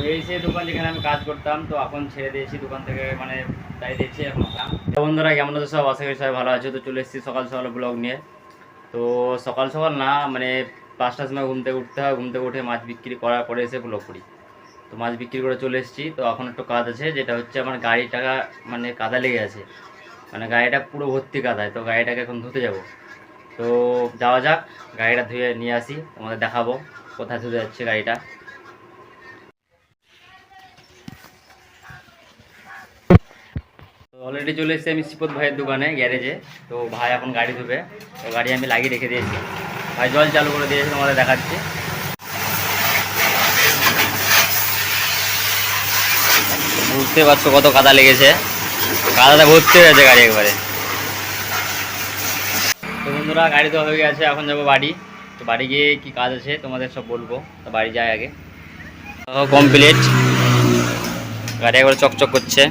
এই সেই দোকান যেখানে আমি কাজ করতাম, তো এখন ছেড়ে দিয়েছি দোকান থেকে, মানে তাই দিয়েছি এখন। তো বন্ধুরা কেমন আছো সব? আশা করি সবাই ভালো আছে। তো চলে এসেছি সকাল সকাল ব্লগ নিয়ে। তো সকাল সকাল না, মানে 5টার সময় ঘুম থেকে উঠতে হয়, ঘুম থেকে উঠে মাছ বিক্রি করার পরে এসে ব্লগ করি। তো মাছ বিক্রি করে চলে এসেছি। তো এখন একটু কাজ আছে, যেটা হচ্ছে আমার গাড়িটা মানে কাদা লেগে আছে, মানে গাড়িটা পুরো ভর্তি কাদায়। তো গাড়িটাকে এখন ধুতে যাব। তো যাওয়া যাক, গাড়িটা ধুয়ে নিয়ে আসি, তোমাদের দেখাবো কোথায় ধুতে যাচ্ছে গাড়িটা। অলরেডি চলে এসেছি আমি শ্রীপদ ভাইয়ের দোকানে, গ্যারেজে। তো ভাই এখন গাড়ি ধুবে। তো গাড়ি আমি লাগিয়ে রেখে দিয়েছি, ভাই জল চালু করে দিয়েছি, তোমাদের দেখাচ্ছি। বুঝতে পারছো কত কাদা লেগেছে, কাদাটা ভর্তি হয়ে গেছে গাড়ি একবারে। তো বন্ধুরা গাড়ি তো হয়ে গেছে, এখন যাবো বাড়ি। তো বাড়ি গিয়ে কি কাজ আছে তোমাদের সব বলবো। তো বাড়ি যাই আগে। কমপ্লিট, গাড়ি একবার চকচক করছে।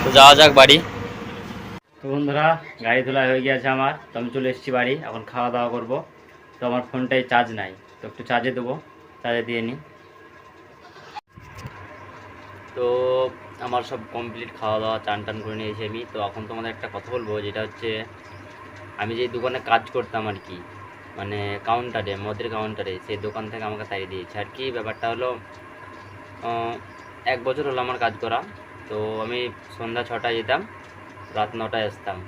তো যাওয়া যাক বাড়ি। তো বন্ধুরা গাড়ি তোলা হয়ে গিয়েছে আমার। তো আমি চলে এসেছি বাড়ি, এখন খাওয়া দাওয়া করবো। তো আমার ফোনটায় চার্জ নাই, তো একটু চার্জে দেবো, চার্জে দিয়ে নিই। তো আমার সব কমপ্লিট, খাওয়া দাওয়া চান টান করে নিয়েছি আমি। তো এখন তোমাদের একটা কথা বলবো, যেটা হচ্ছে আমি যে দোকানে কাজ করতাম আর কি, মানে কাউন্টারে, মদের কাউন্টারে, সেই দোকান থেকে আমাকে তাড়িয়ে দিয়েছে আর কি। ব্যাপারটা হলো 1 বছর হলো আমার কাজ করা। তো আমি সন্ধ্যা 6টায় যেতাম, রাত 9টায় আসতাম।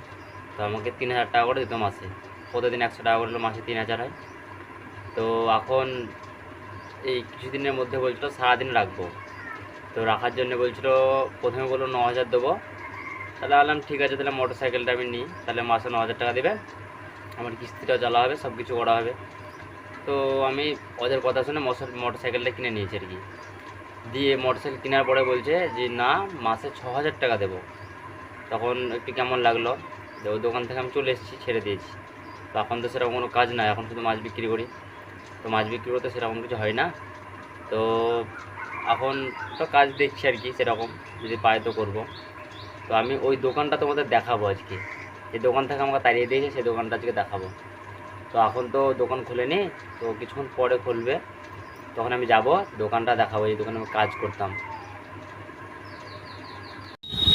তো আমাকে 3000 টাকা করে দিত মাসে, প্রতিদিন 100 টাকা করে হলো, মাসে 3000 হয়। তো এখন এই কিছুদিনের মধ্যে বলছিল সারাদিন রাখবো। তো রাখার জন্য বলছিল, প্রথমে বললো 9000 দেবো। তাহলে বললাম ঠিক আছে, তাহলে মোটর সাইকেলটা আমি নিই, তাহলে মাসে 9000 টাকা দেবে, আমার কিস্তিটাও চালা হবে, সব কিছু করা হবে। তো আমি ওদের কথা শুনে মোটর সাইকেলটা কিনে নিয়েছি আর কি। দিয়ে মোটর সাইকেল কেনার পরে বলছে যে না, মাসে 6000 টাকা দেবো। তখন একটু কেমন লাগলো, যে ওই দোকান থেকে আমি চলে এসেছি, ছেড়ে দিয়েছি। তো এখন তো সেরকম কোনো কাজ নাই, এখন শুধু মাছ বিক্রি করি। তো মাছ বিক্রি করতে সেরকম কিছু হয় না। তো এখন তো কাজ দেখছি আর কি, সেরকম যদি পাই তো করবো। তো আমি ওই দোকানটা তোমাদের দেখাবো আজকে, যে দোকান থেকে আমাকে তাড়িয়ে দিয়েছে, সেই দোকানটা আজকে দেখাবো। তো এখন তো দোকান খুলেনি, তো কিছুক্ষণ পরে খুলবে, তখন আমি যাব, দোকানটা দেখাবো, এই দোকানে আমি কাজ করতাম।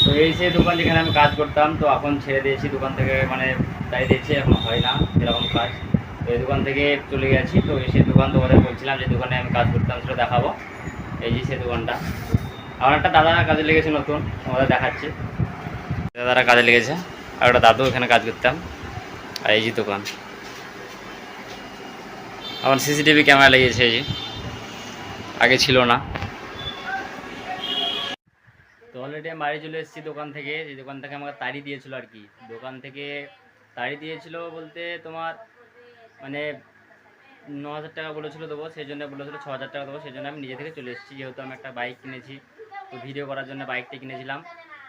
তো এই সেই দোকান যেখানে আমি কাজ করতাম, তো এখন ছেড়ে দিয়েছি দোকান থেকে, মানে তাই দিয়েছি, এখন হয় না এরকম কাজ। তো এই দোকান থেকে চলে গেছি। তো এই সেই দোকান তোমাদের বলছিলাম, যে দোকানে আমি কাজ করতাম, সেটা দেখাবো। এই যে সেই দোকানটা, আমার একটা দাদা কাজে লেগেছে নতুন, তোমাদের দেখাচ্ছি। দাদারা কাজে লেগেছে, আর একটা দাদু এখানে কাজ করতাম। আর এই যে দোকান, আমার সিসিটিভি ক্যামেরা লেগেছে, এই যে আগে ছিল না। তো অলরেডি আমি বাড়ি চলে এসেছি দোকান থেকে, যে দোকান থেকে আমাকে তাড়ি দিয়েছিল আর কি। দোকান থেকে তাড়ি দিয়েছিল বলতে তোমার, মানে 9000 টাকা বলেছিল দেবো, সেই জন্য বলেছিল 6000 টাকা দেবো, সেই জন্য আমি নিজে থেকে চলে এসেছি। যেহেতু আমি একটা বাইক কিনেছি, তো ভিডিও করার জন্য বাইকটা কিনেছিলাম।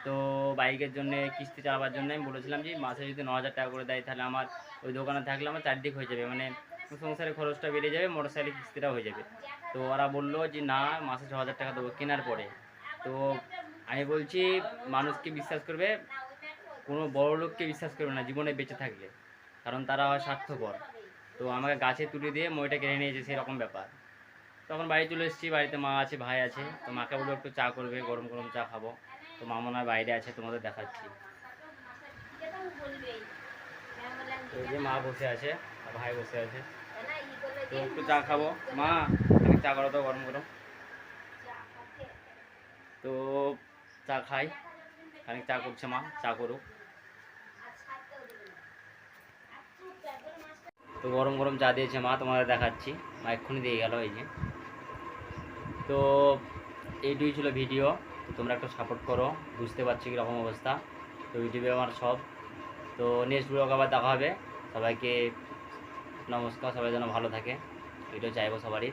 তো বাইকের জন্য কিস্তি চালাবার জন্য আমি বলেছিলাম যে মাসে যদি 9000 টাকা করে দেয়, তাহলে আমার ওই দোকানে থাকলে আমার চারদিক হয়ে যাবে, মানে সংসারের খরচটা বেড়ে যাবে, মোটর সাইকেল কিস্তিটাও হয়ে যাবে। তো ওরা বললো যে না, মাসে 6000 টাকা দেবো কেনার পরে। তো আমি বলছি, মানুষকে বিশ্বাস করবে, কোনো বড় লোককে বিশ্বাস করবে না জীবনে বেঁচে থাকলে, কারণ তারা হয় স্বার্থপর। তো আমাকে গাছে তুলে দিয়ে মইটা কেড়ে নিয়েছে, সেরকম ব্যাপার। তখন বাড়ি চলে এসেছি, বাড়িতে মা আছে, ভাই আছে। তো মাকে বলবো একটু চা করবে, গরম গরম চা খাবো। তো মা মনে হয় বাইরে আছে, তোমাদের দেখাচ্ছি। তো এই যে মা বসে আছে, আর ভাই বসে আছে। তো একটু চা খাবো, মা আমি চা করো তো গরম গরম। তো চা খাই, খানিক চা করছে মা, চা করুক। তো গরম গরম চা দিয়েছে মা, তোমাদের দেখাচ্ছি। মা এক্ষুনি দিয়ে গেল, এই যে। তো এইটুই ছিল ভিডিও। তো তোমরা একটু সাপোর্ট করো, বুঝতে পারছি কীরকম অবস্থা। তো ইউটিউবে আমার সব। তো নেক্সট ব্লগ আবার দেখা হবে। সবাইকে নমস্কার, সবাই যেন ভালো থাকে, এটাও চাইবো সবারই।